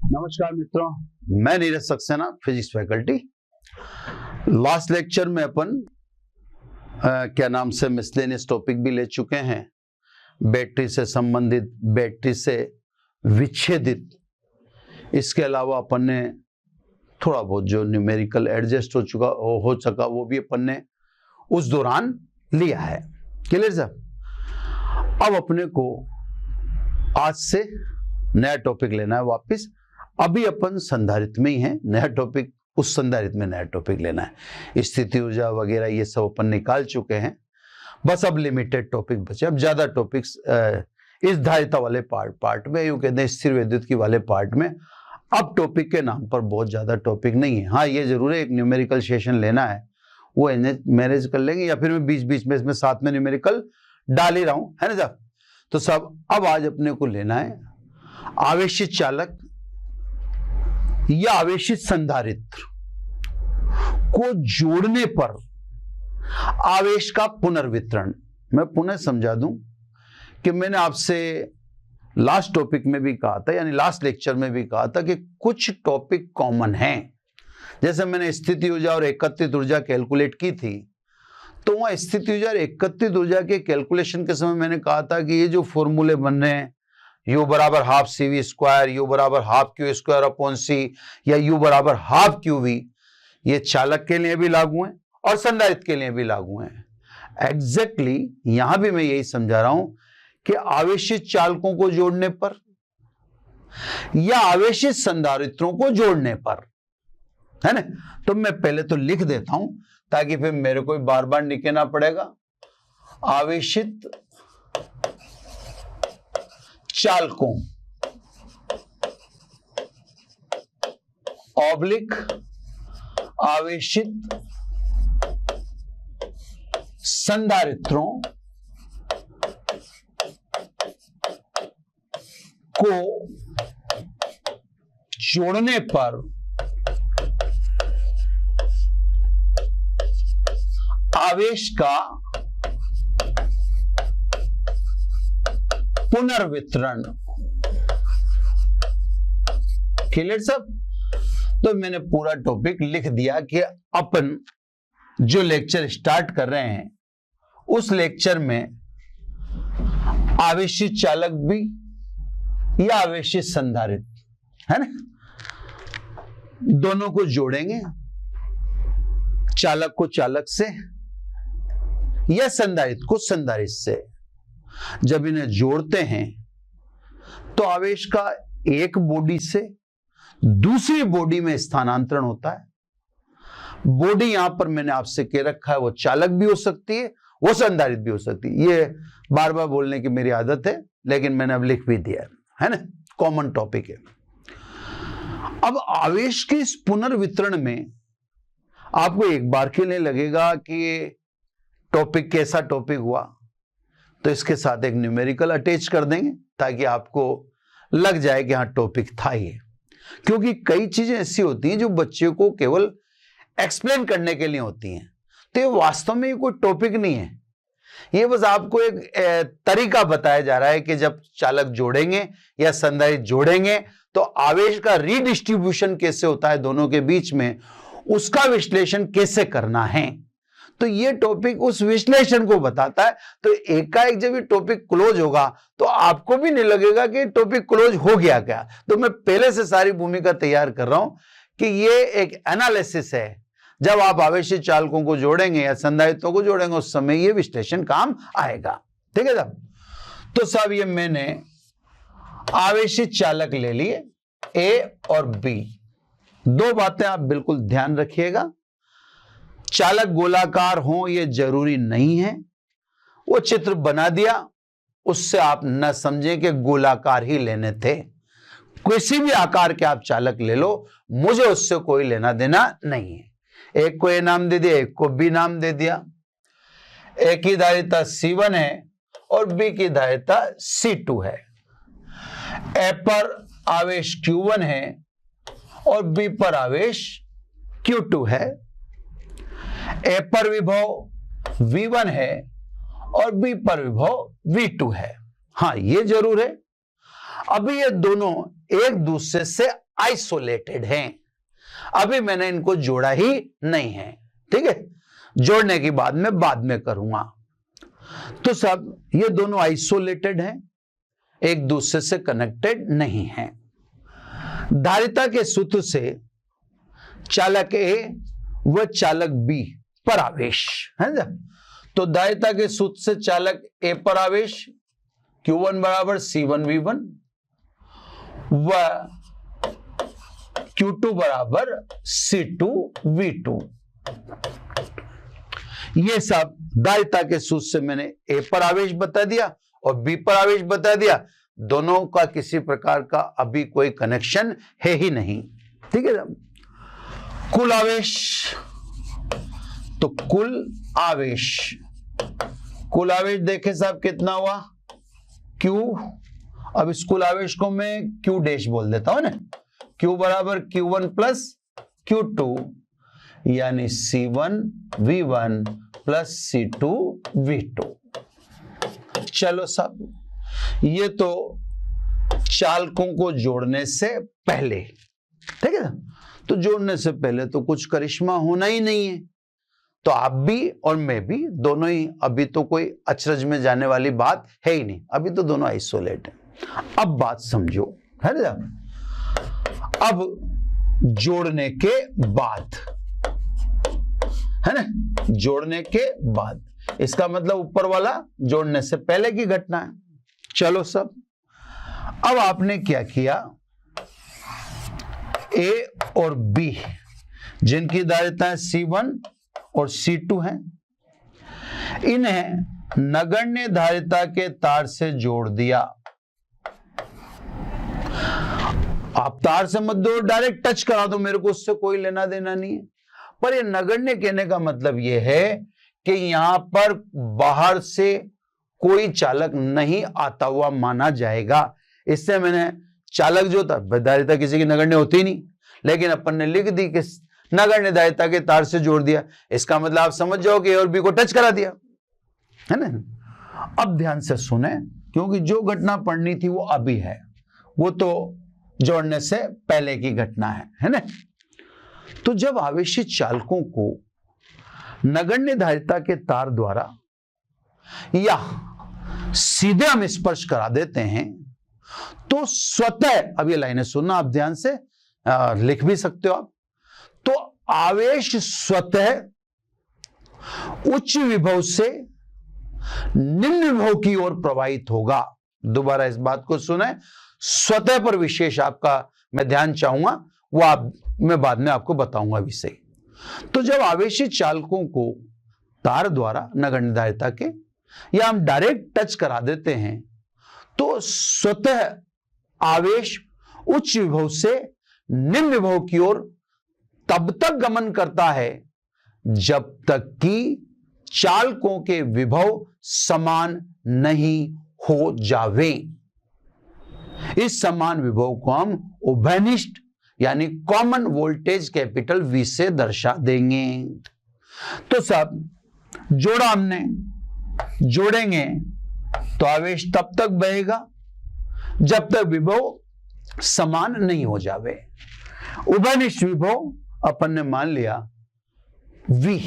नमस्कार मित्रों, मैं Neeraj Saxena, physics faculty. Last lecture में अपन क्या नाम से मिसलेनियस टॉपिक भी ले चुके हैं, बैटरी से संबंधित, बैटरी से विच्छेदित। इसके अलावा अपन ने थोड़ा बहुत जो न्यूमेरिकल एडजस्ट हो सका वो भी अपन ने उस दौरान लिया है। क्लियर साहब? अब अपने को आज से नया टॉपिक लेना है वापस। अभी अपन संधारित्र में ही हैं, नया टॉपिक उस संधारित्र में नया टॉपिक लेना है। स्थिति ऊर्जा वगैरह ये सब अपन निकाल चुके हैं, बस अब लिमिटेड टॉपिक बचे। अब ज्यादा टॉपिक्स इस धारिता वाले पार्ट में, यूं कहते हैं स्थिर विद्युत की वाले पार्ट में, अब टॉपिक के नाम पर बहुत ज्यादा टॉपिक नहीं है। हाँ, ये जरूर है एक न्यूमेरिकल सेशन लेना है, वो मैनेज कर लेंगे, या फिर मैं बीच बीच में इसमें साथ में न्यूमेरिकल डाल ही रहा हूं, है ना साहब? तो सब अब आज अपने को लेना है आवेशित चालक या आवेशित संधारित्र को जोड़ने पर आवेश का पुनर्वितरण। मैं पुनः समझा दूं कि मैंने आपसे लास्ट टॉपिक में भी कहा था, यानी लास्ट लेक्चर में भी कहा था कि कुछ टॉपिक कॉमन हैं। जैसे मैंने स्थिति ऊर्जा और एकत्रित ऊर्जा कैलकुलेट की थी, तो वहां स्थिति ऊर्जा और एकत्रित ऊर्जा के कैलकुलेशन के समय मैंने कहा था कि ये जो फॉर्मूले बन रहे हैं, U बराबर हाफ CV स्क्वायर, U बराबर half Q square upon C, या U बराबर हाफ QV, ये चालक के लिए भी लागू हैं और संधारित्र के लिए भी लागू हैं। एग्जैक्टली यहां भी मैं यही समझा रहा हूं कि आवेशित चालकों को जोड़ने पर या आवेशित संधारित्रों को जोड़ने पर, है ना? तो मैं पहले तो लिख देता हूं ताकि फिर मेरे को बार बार लिखना पड़ेगा। आवेशित चालकों ऑब्लिक आवेशित संधारित्रों को जोड़ने पर आवेश का पुनर्वितरण। क्लियर सब? तो मैंने पूरा टॉपिक लिख दिया कि अपन जो लेक्चर स्टार्ट कर रहे हैं उस लेक्चर में आवेशित चालक भी या आवेशित संधारित्र, है ना, दोनों को जोड़ेंगे, चालक को चालक से या संधारित्र को संधारित्र से। जब इन्हें जोड़ते हैं तो आवेश का एक बॉडी से दूसरी बॉडी में स्थानांतरण होता है। बॉडी यहां पर मैंने आपसे कह रखा है, वो चालक भी हो सकती है, वो संधारित्र भी हो सकती है। ये बार बार बोलने की मेरी आदत है, लेकिन मैंने अब लिख भी दिया है ना, कॉमन टॉपिक है। अब आवेश के इस पुनर्वितरण में आपको एक बार के लिए लगेगा कि टॉपिक कैसा टॉपिक हुआ, तो इसके साथ एक न्यूमेरिकल अटैच कर देंगे ताकि आपको लग जाए कि हाँ टॉपिक था ये। क्योंकि कई चीजें ऐसी होती हैं जो बच्चे को केवल एक्सप्लेन करने के लिए होती हैं, तो ये वास्तव में ये कोई टॉपिक नहीं है। ये बस आपको एक तरीका बताया जा रहा है कि जब चालक जोड़ेंगे या संधारित्र जोड़ेंगे तो आवेश का रीडिस्ट्रीब्यूशन कैसे होता है दोनों के बीच में, उसका विश्लेषण कैसे करना है। तो ये टॉपिक उस विश्लेषण को बताता है। तो एकाएक जब ये टॉपिक क्लोज होगा तो आपको भी नहीं लगेगा कि टॉपिक क्लोज हो गया क्या। तो मैं पहले से सारी भूमिका तैयार कर रहा हूं कि ये एक एनालिसिस है। जब आप आवेशित चालकों को जोड़ेंगे या संधारित्रों को जोड़ेंगे उस समय ये विश्लेषण काम आएगा। ठीक है साहब? तो साहब ये मैंने आवेशित चालक ले लिए A और B। दो बातें आप बिल्कुल ध्यान रखिएगा। चालक गोलाकार हो ये जरूरी नहीं है, वो चित्र बना दिया उससे आप न समझें कि गोलाकार ही लेने थे। किसी भी आकार के आप चालक ले लो, मुझे उससे कोई लेना देना नहीं है। एक को A नाम दे दिया, एक को B नाम दे दिया। A की धारिता C1 है और B की धारिता C2 है। A पर आवेश Q1 है और B पर आवेश Q2 है। A पर विभव V1 है और B पर विभव V2 है। हाँ, ये जरूर है। अभी ये दोनों एक दूसरे से आइसोलेटेड हैं। अभी मैंने इनको जोड़ा ही नहीं है, ठीक है, जोड़ने की बाद में करूंगा। तो सब ये दोनों आइसोलेटेड हैं, एक दूसरे से कनेक्टेड नहीं हैं। धारिता के सूत्र से चालक ए व चालक बी पर आवेश है ना, तो धारिता के सूत्र से चालक ए पर आवेश Q1 बराबर C1V1 व Q2 बराबर C2V2। ये सब धारिता के सूत्र से मैंने ए पर आवेश बता दिया और बी पर आवेश बता दिया। दोनों का किसी प्रकार का अभी कोई कनेक्शन है ही नहीं, ठीक है। कुल आवेश, तो कुल आवेश देखे साहब कितना हुआ Q। अब इस कुल आवेश को मैं Q डैश बोल देता हूं ना, Q बराबर Q1 प्लस Q2 यानी C1V1 प्लस C2V2। चलो साहब, ये तो चालकों को जोड़ने से पहले, ठीक है। तो जोड़ने से पहले तो कुछ करिश्मा होना ही नहीं है, तो आप भी और मैं भी दोनों ही, अभी तो कोई अचरज में जाने वाली बात है ही नहीं, अभी तो दोनों आइसोलेट हैं। अब बात समझो, है ना। अब जोड़ने के बाद, है ना, जोड़ने के बाद, इसका मतलब ऊपर वाला जोड़ने से पहले की घटना है। चलो सब, अब आपने क्या किया, ए और बी जिनकी धारिताएं C1 और C2 हैं, इन्हें नगण्य धारिता के तार से जोड़ दिया। आप तार से मत दो, डायरेक्ट टच करा दो, मेरे को उससे कोई लेना देना नहीं है। पर ये नगण्य कहने का मतलब ये है कि यहां पर बाहर से कोई चालक नहीं आता हुआ माना जाएगा। इससे मैंने चालक जो था, धारिता किसी की नगण्य होती नहीं, लेकिन अपन ने लिख दी कि नगण्य धारिता के तार से जोड़ दिया। इसका मतलब आप समझ जाओ कि ए और बी को टच करा दिया, है ना। अब ध्यान से सुने, क्योंकि जो घटना पढ़नी थी वो अभी है, वो तो जोड़ने से पहले की घटना है ना। तो जब आवेशित चालकों को नगण्य धारिता के तार द्वारा या सीधे हम स्पर्श करा देते हैं, तो स्वतः, अब ये लाइनें सुनना आप ध्यान से, लिख भी सकते हो आप, तो आवेश स्वतः उच्च विभव से निम्न विभव की ओर प्रवाहित होगा। दोबारा इस बात को सुने, स्वतः पर विशेष आपका मैं ध्यान चाहूंगा, वो मैं बाद में आपको बताऊंगा विषय। तो जब आवेशित चालकों को तार द्वारा नगण्य धारिता के या हम डायरेक्ट टच करा देते हैं, तो स्वतः आवेश उच्च विभव से निम्न विभव की ओर तब तक गमन करता है जब तक कि चालकों के विभव समान नहीं हो जावे। इस समान विभव को हम उभयनिष्ठ यानी कॉमन वोल्टेज कैपिटल V से दर्शा देंगे। तो सब जोड़ा हमने, जोड़ेंगे तो आवेश तब तक बहेगा जब तक विभव समान नहीं हो जावे। उभयनिष्ठ विभव अपन ने मान लिया V,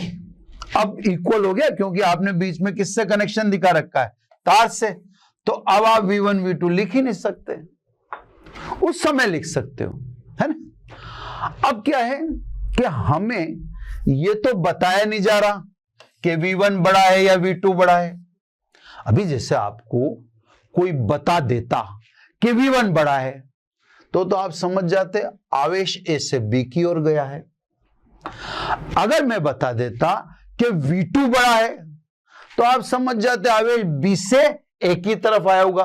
अब इक्वल हो गया, क्योंकि आपने बीच में किससे कनेक्शन दिखा रखा है, तार से। तो अब आप V1 V2 लिख ही नहीं सकते, उस समय लिख सकते हो, है ना। अब क्या है कि हमें ये तो बताया नहीं जा रहा कि V1 बड़ा है या V2 बड़ा है। अभी जैसे आपको कोई बता देता कि V1 बड़ा है, तो आप समझ जाते आवेश A से B की ओर गया है। अगर मैं बता देता कि V2 बड़ा है, तो आप समझ जाते आवेश B से A की तरफ आया होगा,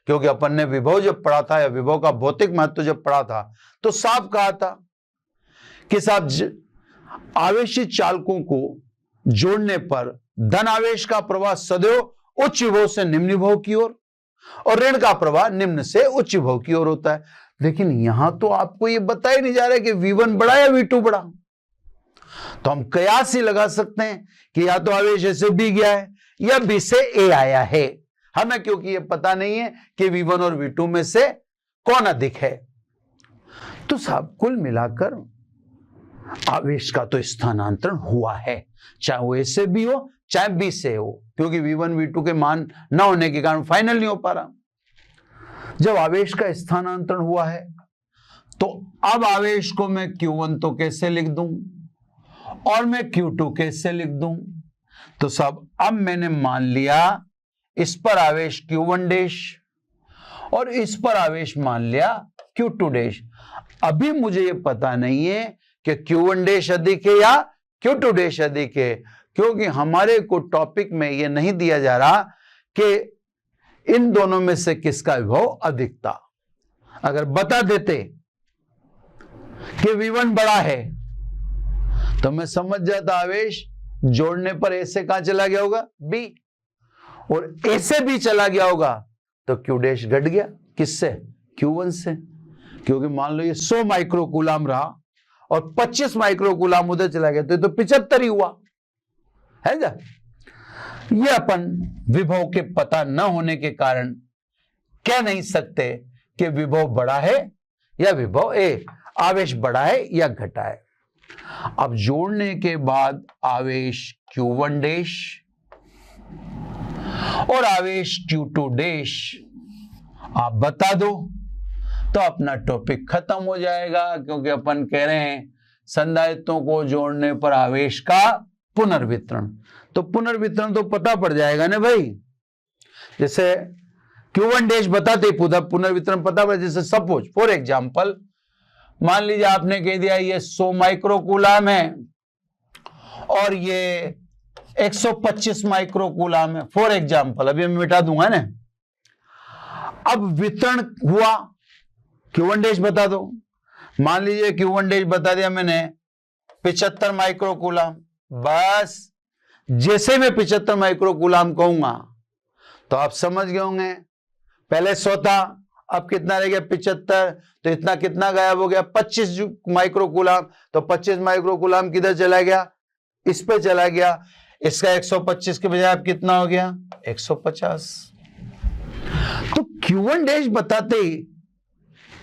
क्योंकि अपन ने विभव जब पढ़ा था या विभव का भौतिक महत्व जब पढ़ा था, तो साफ कहा था कि साहब आवेशित चालकों को जोड़ने पर धन आवेश का प्रवाह सदैव उच्च विभव से निम्न विभव की ओर और ऋण का प्रवाह निम्न से उच्च विभव की ओर होता है। लेकिन यहां तो आपको यह बताया नहीं जा रहा है कि V1 बड़ा या V2 बड़ा। तो हम कयास ही लगा सकते हैं कि या तो आवेश A से B गया है या B से A आया है, हमें क्योंकि यह पता नहीं है कि V1 और V2 में से कौन अधिक है। तो साहब कुल मिलाकर आवेश का तो स्थानांतरण हुआ है, चाहे वो ए से बी हो चाहे बी से हो, क्योंकि V1 V2 के मान न होने के कारण फाइनल नहीं हो पा रहा। जब आवेश का स्थानांतरण हुआ है तो अब आवेश को मैं Q1 तो कैसे लिख दूं और मैं Q2 कैसे लिख दूं? तो साहब अब मैंने मान लिया इस पर आवेश Q1 डैश और इस पर आवेश मान लिया Q2 डैश। अभी मुझे ये पता नहीं है कि Q1 डैश अधिक है या Q2 डैश अधिक है, क्योंकि हमारे को टॉपिक में ये नहीं दिया जा रहा कि इन दोनों में से किसका विभव अधिक था। अगर बता देते कि V1 बड़ा है तो मैं समझ जाता आवेश जोड़ने पर ए से कहां चला गया होगा B, और ए से B चला गया होगा तो Q डैश घट गया, किससे? Q1 से, क्योंकि मान लो ये 100 माइक्रोकूलाम रहा और 25 माइक्रोकूलाम उधर चला गया तो ये तो 75 ही हुआ है ना। ये अपन विभव के पता न होने के कारण कह नहीं सकते कि विभव बड़ा है या विभव आवेश बड़ा है या घटा है। अब जोड़ने के बाद आवेश Q1 डैश और आवेश Q2 डैश आप बता दो तो अपना टॉपिक खत्म हो जाएगा, क्योंकि अपन कह रहे हैं संधारित्रों को जोड़ने पर आवेश का पुनर्वितरण। तो पुनर्वितरण तो पता पड़ जाएगा ना भाई, जैसे Q1 डैश बताते पुनर्वितरण पता पड़। जैसे सपोज फॉर एग्जांपल मान लीजिए आपने कह दिया ये 100 माइक्रोकूलाम है और ये 125 माइक्रोकूलाम है फॉर एग्जांपल, अभी मैं मिटा दूंगा ना। अब वितरण हुआ Q1 डैश बता दो, मान लीजिए Q1 डैश बता दिया मैंने 75 माइक्रोकूलाम। बस जैसे मैं 75 माइक्रोकूलाम कहूंगा तो आप समझ गए होंगे, पहले 100 था अब कितना रह गया 75, तो इतना कितना गायब हो गया 25 माइक्रोकूलाम। तो 25 माइक्रोकूलाम किधर चला गया? इस पे चला गया। इसका 125 के बजाय अब कितना हो गया 150। तो Q1 डैश बताते ही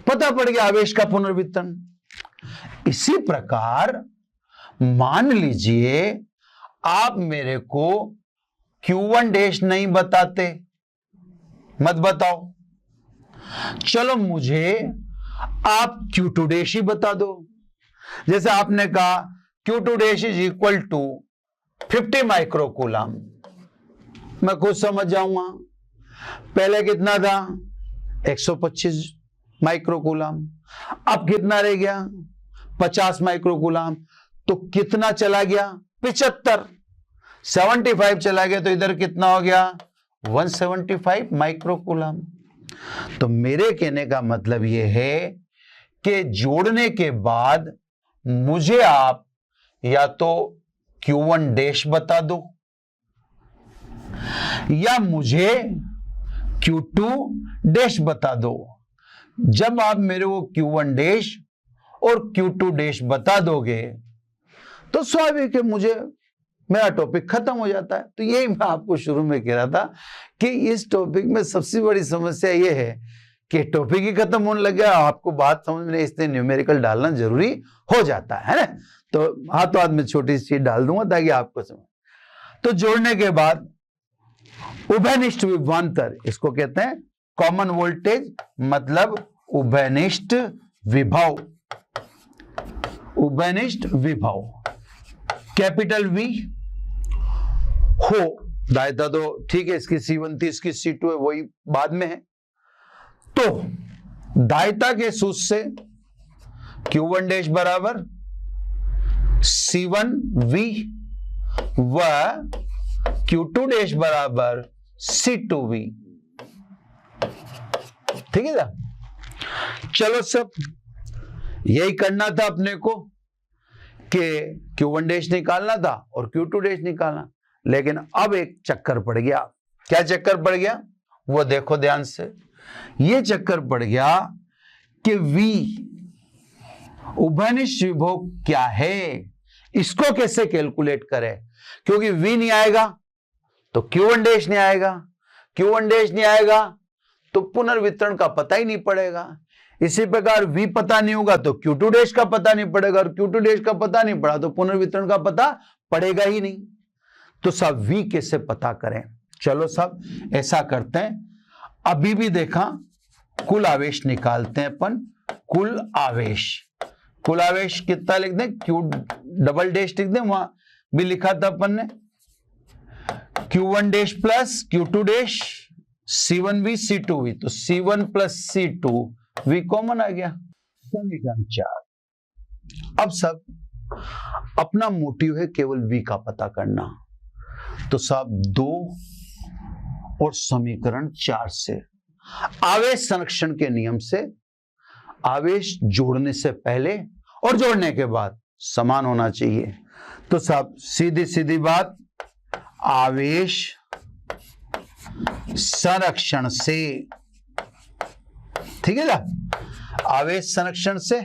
पता पड़ गया आवेश का पुनर्वितरण। इसी प्रकार मान लीजिए आप मेरे को Q1 डैश नहीं बताते, मत बताओ, चलो मुझे आप Q2 डैश ही बता दो। जैसे आपने कहा Q2 dash is equal to 50 microcoulomb, मैं खुद समझ जाऊंगा। पहले कितना था 125 माइक्रोकूलाम, अब कितना रह गया 50 माइक्रोकूलाम, तो कितना चला गया 75, 75 चला गया, तो इधर कितना हो गया 175 माइक्रोकूलाम। तो मेरे कहने का मतलब यह है कि जोड़ने के बाद मुझे आप या तो Q1 डैश बता दो या मुझे Q2 डैश बता दो। जब आप मेरे को Q1 डैश और Q2 डैश बता दोगे तो स्वाभाविक है मुझे मेरा टॉपिक खत्म हो जाता है। तो यही मैं आपको शुरू में कह रहा था कि इस टॉपिक में सबसे बड़ी समस्या यह है कि टॉपिक ही खत्म होने लग गया, आपको बात समझ में इसलिए न्यूमेरिकल डालना जरूरी हो जाता है ना। तो हाथों हाथ में छोटी सी चीज डाल दूंगा ताकि आपको समझ। तो जोड़ने के बाद उभयनिष्ठ विभवांतर, इसको कहते हैं कॉमन वोल्टेज, मतलब उभयनिष्ठ विभव, उभयनिष्ठ विभव कैपिटल V हो। दायता तो ठीक है, इसकी C1 थी, इसकी C2 है, वही बाद में है। तो दायता के सूत्र से Q1 डैश बराबर C1V व Q2 डैश बराबर C2V, ठीक है ना। चलो सब यही करना था अपने को कि Q1 डैश निकालना था और Q2 डैश निकालना, लेकिन अब एक चक्कर पड़ गया। क्या चक्कर पड़ गया वो देखो ध्यान से। ये चक्कर पड़ गया कि V उभयनिष्ठ विभव क्या है, इसको कैसे कैलकुलेट करें, क्योंकि V नहीं आएगा तो Q1 डैश नहीं आएगा, Q1 डैश नहीं आएगा तो पुनर्वितरण का पता ही नहीं पड़ेगा। इसी प्रकार V पता नहीं होगा तो Q2 डैश का पता नहीं पड़ेगा, और Q2 डैश का पता नहीं पड़ा तो पुनर्वितरण का पता पड़ेगा ही नहीं। तो साहब V कैसे पता करें? चलो साहब ऐसा करते हैं, अभी भी देखा कुल आवेश निकालते हैं अपन। कुल आवेश कितना लिख दें? Q डबल डैश लिख दें, वहां भी लिखा था अपन ने Q1 dash plus Q2 dash C1V C2V, तो C1 प्लस C2V कॉमन आ गया, समीकरण 4। अब सब अपना मोटिव है केवल V का पता करना, तो साहब 2 और समीकरण 4 से आवेश संरक्षण के नियम से आवेश जोड़ने से पहले और जोड़ने के बाद समान होना चाहिए। तो साहब सीधी सीधी बात, आवेश संरक्षण से, ठीक है ना, आवेश संरक्षण से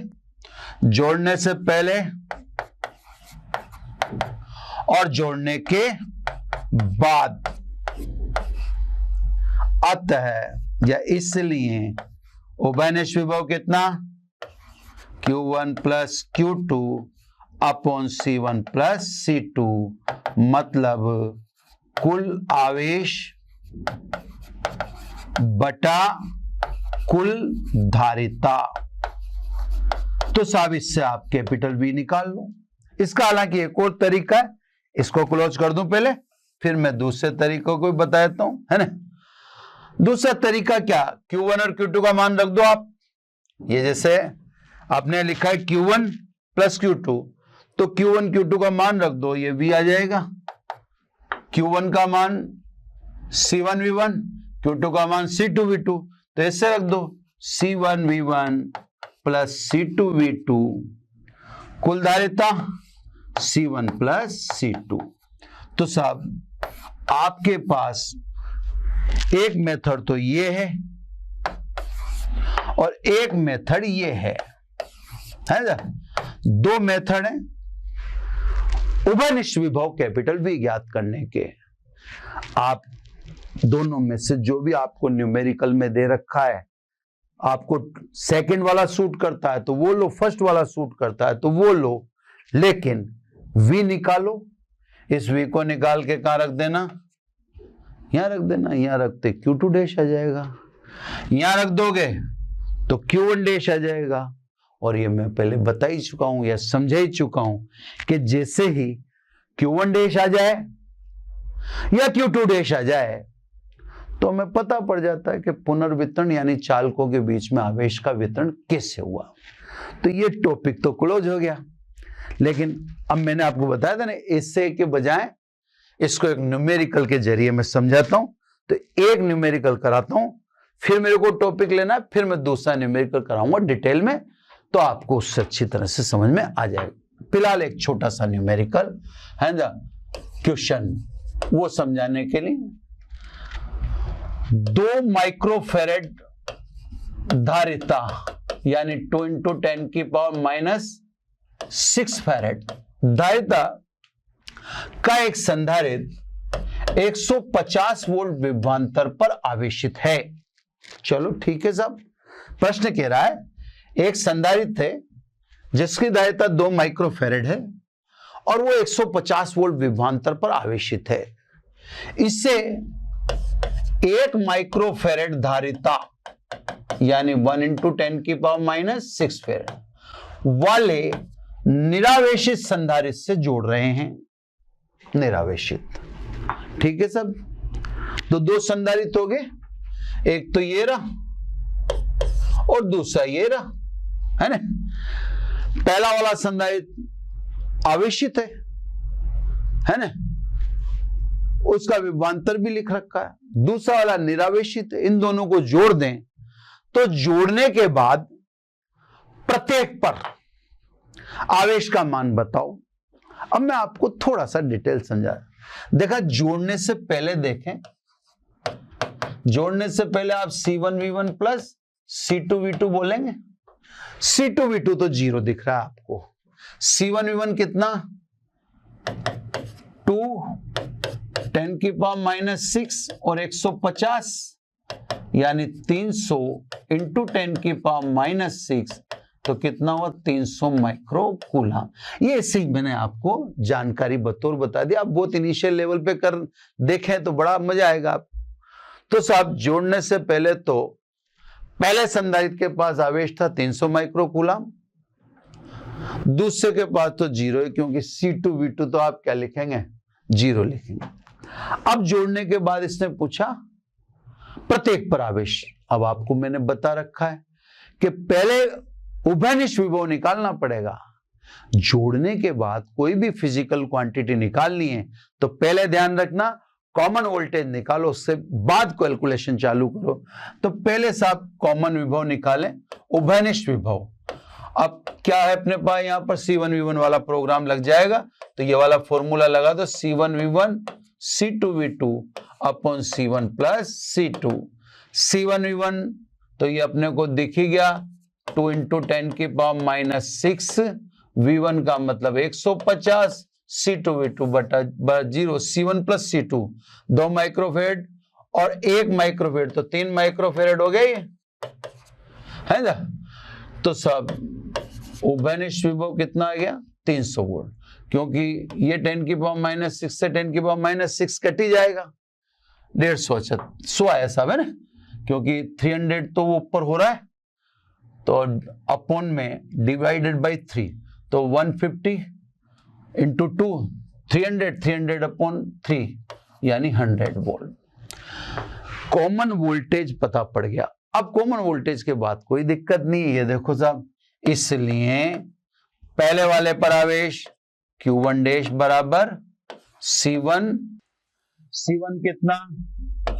जोड़ने से पहले और जोड़ने के बाद, अतः या इसलिए उभयनिष्ठ विभव कितना? Q1 plus Q2 upon C1 plus C2, मतलब कुल आवेश बटा कुल धारिता। तो साहब इससे आप कैपिटल V निकाल लो। इसका हालांकि एक और तरीका है, इसको क्लोज कर दूं पहले, फिर मैं दूसरे तरीकों को बता देता हूं, है ना। दूसरा तरीका क्या? Q1 और Q2 का मान रख दो आप। ये जैसे आपने लिखा है Q1 प्लस Q2, तो Q1 Q2 का मान रख दो, ये V आ जाएगा। Q1 का मान C1V1, Q2 का मान C2V2, तो ऐसे रख दो C1V1 प्लस C2V2, कुल धारिता C1 प्लस C2। तो साहब आपके पास एक मेथड तो ये है और एक मेथड ये है ना, 2 मेथड हैं उभयनिष्ठ विभव कैपिटल V ज्ञात करने के। आप दोनों में से जो भी आपको न्यूमेरिकल में दे रखा है, आपको सेकंड वाला सूट करता है तो वो लो, फर्स्ट वाला सूट करता है तो वो लो, लेकिन V निकालो। इस V को निकाल के कहां रख देना? यहां रख देना। यहां रखते Q2 डैश आ जाएगा, यहां रख दोगे तो Q1 डैश आ जाएगा। और ये मैं पहले बता ही चुका हूं या समझा ही चुका हूं कि जैसे ही Q1 डैश आ जाए या Q2 डैश आ जाए तो हमें पता पड़ जाता है कि पुनर्वितरण यानी चालकों के बीच में आवेश का वितरण कैसे हुआ। तो ये टॉपिक तो क्लोज हो गया, लेकिन अब मैंने आपको बताया था ना, इससे के बजाय इसको एक न्यूमेरिकल के जरिए मैं समझाता हूं। तो एक न्यूमेरिकल कराता हूं, फिर मेरे को टॉपिक लेना है, फिर मैं दूसरा न्यूमेरिकल कराऊंगा डिटेल में, तो आपको उससे अच्छी तरह से समझ में आ जाएगा। फिलहाल एक छोटा सा न्यूमेरिकल है ना, क्वेश्चन वो समझाने के लिए। 2 माइक्रोफेरेड धारिता यानी 2 इंटू 10 की पावर -6 फेरेड धारिता का एक संधारित्र 150 वोल्ट विभवांतर पर आवेशित है। चलो ठीक है साहब, प्रश्न कह रहा है एक संधारित्र है जिसकी धारिता 2 माइक्रोफेरेड है और वो 150 वोल्ट विभवांतर पर आवेशित है। इससे 1 माइक्रोफेरेड धारिता यानी 1 इंटू 10 की पावर -6 फेरेड वाले निरावेशित संधारित्र से जोड़ रहे हैं। निरावेशित, ठीक है सब। तो 2 संधारित्र हो गए, एक तो ये रहा और दूसरा ये रहा, है ना। पहला वाला संधारित्र आवेशित है ना, उसका विभवांतर भी लिख रखा है। दूसरा वाला निरावेशित है। इन दोनों को जोड़ दें तो जोड़ने के बाद प्रत्येक पर आवेश का मान बताओ। अब मैं आपको थोड़ा सा डिटेल समझा। देखा, जोड़ने से पहले देखें, जोड़ने से पहले आप C1V1 प्लस C2V2 बोलेंगे। C2V2 तो 0 दिख रहा है आपको। C1V1 कितना? 2 10 की पावर -6 और 150 यानी 300 इंटू 10⁻⁻6 तो कितना हुआ 300 माइक्रो कूलम। ये ऐसे ही मैंने आपको जानकारी बतौर बता दिया। आप बहुत इनिशियल लेवल पे कर देखें तो बड़ा मजा आएगा। तो साहब जोड़ने से पहले तो पहले संधारित्र के पास आवेश था 300 माइक्रो कूलम, दूसरे के पास तो 0 है, क्योंकि C2V2 तो आप क्या लिखेंगे 0 लिखेंगे। अब जोड़ने के बाद इसने पूछा प्रत्येक पर आवेश। अब आपको मैंने बता रखा है कि पहले उभयनिष्ठ विभव निकालना पड़ेगा। जोड़ने के बाद कोई भी फिजिकल क्वांटिटी निकालनी है तो पहले ध्यान रखना कॉमन वोल्टेज निकालो, उससे बाद कैलकुलेशन चालू करो। तो पहले साहब कॉमन विभव निकालें, उभयनिष्ठ विभव। अब क्या है अपने पास यहां पर C1V1 वाला प्रोग्राम लग जाएगा, तो ये वाला फॉर्मूला लगा दो C1V1 C2V2 upon C1 plus C2। C1V1 तो ये अपने को दिख ही गया 2 इंटू 10⁻⁻6, V1 का मतलब 150, C2V2 बटा 0, C1 प्लस C2 2 माइक्रोफेरेड और 1 माइक्रोफेरेड तो 3 माइक्रोफेरेड हो गए है ना। तो सब उभयनिष्ठ विभव कितना आ गया 300 वोल्ट, क्योंकि ये 10⁻⁻6 से 10⁻⁻6 कट ही जाएगा, 150 100 आया साहब है ना, क्योंकि 300 तो वो ऊपर हो रहा है तो अपॉन में डिवाइडेड बाय 3 तो 150 इंटू 2 300 अपॉन 3 यानी 100 वोल्ट। कॉमन वोल्टेज पता पड़ गया। अब कॉमन वोल्टेज के बाद कोई दिक्कत नहीं है, ये देखो साहब, इसलिए पहले वाले पर आवेश Q1 डैश बराबर C1 कितना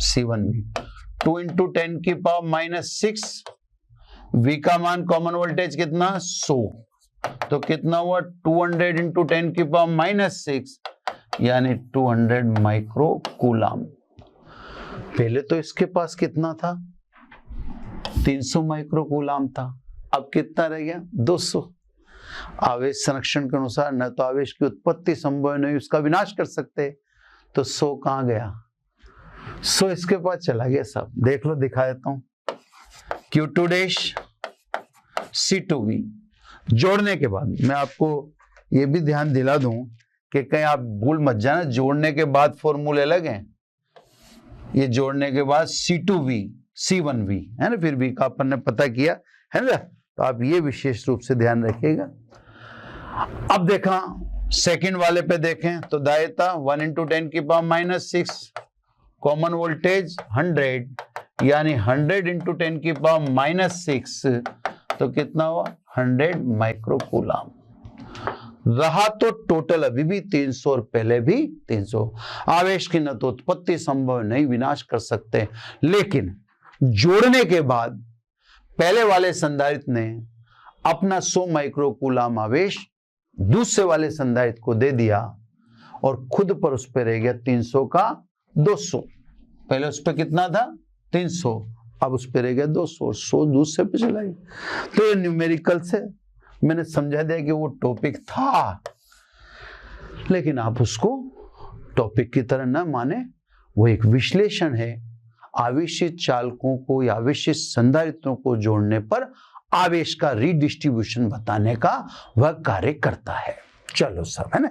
C1V 2 इंटू 10⁻⁻6, V का मान कॉमन वोल्टेज कितना 100 तो कितना हुआ 200 इंटू 10⁻⁻6 यानी 200 माइक्रो कूलम। पहले तो इसके पास कितना था 300 माइक्रो कूलम था, अब कितना रह गया 200। आवेश संरक्षण के अनुसार न तो आवेश की उत्पत्ति संभव नहीं उसका विनाश कर सकते, तो 100 कहां गया 100 इसके पास चला गया। सब देख लो, दिखा देता हूं Q2 डैश C2V। जोड़ने के बाद मैं आपको ये भी ध्यान दिला दूं कि कहीं आप भूल मत जाना, जोड़ने के बाद फॉर्मूले अलग हैं। ये जोड़ने के बाद C2V C1V है ना, फिर V का अपन ने पता किया है ना, तो आप ये विशेष रूप से ध्यान रखिएगा। अब देखा सेकंड वाले पे देखें तो दायता 1 इंटू 10⁻⁻6, कॉमन वोल्टेज 100 यानी 100 इंटू 10⁻⁻6 तो कितना हुआ 100 माइक्रो कूलम। रहा तो टोटल अभी भी 300 और पहले भी 300। आवेश की न तो उत्पत्ति संभव नहीं विनाश कर सकते, लेकिन जोड़ने के बाद पहले वाले संधारित्र ने अपना 100 माइक्रो कूलम आवेश दूसरे वाले संधारित्र को दे दिया और खुद पर उस पर रह गया 300 का 200। पहले उस पर कितना था 300, अब उस पर रह गया 200 और 100 दूसरे पे चला गया। तो ये न्यूमेरिकल से मैंने समझा दिया कि वो टॉपिक था, लेकिन आप उसको टॉपिक की तरह ना माने, वो एक विश्लेषण है। आवेशित चालकों को या आवेशित संधारित्रों को जोड़ने पर आवेश का रीडिस्ट्रीब्यूशन बताने का वह कार्य करता है। चलो सब है ना।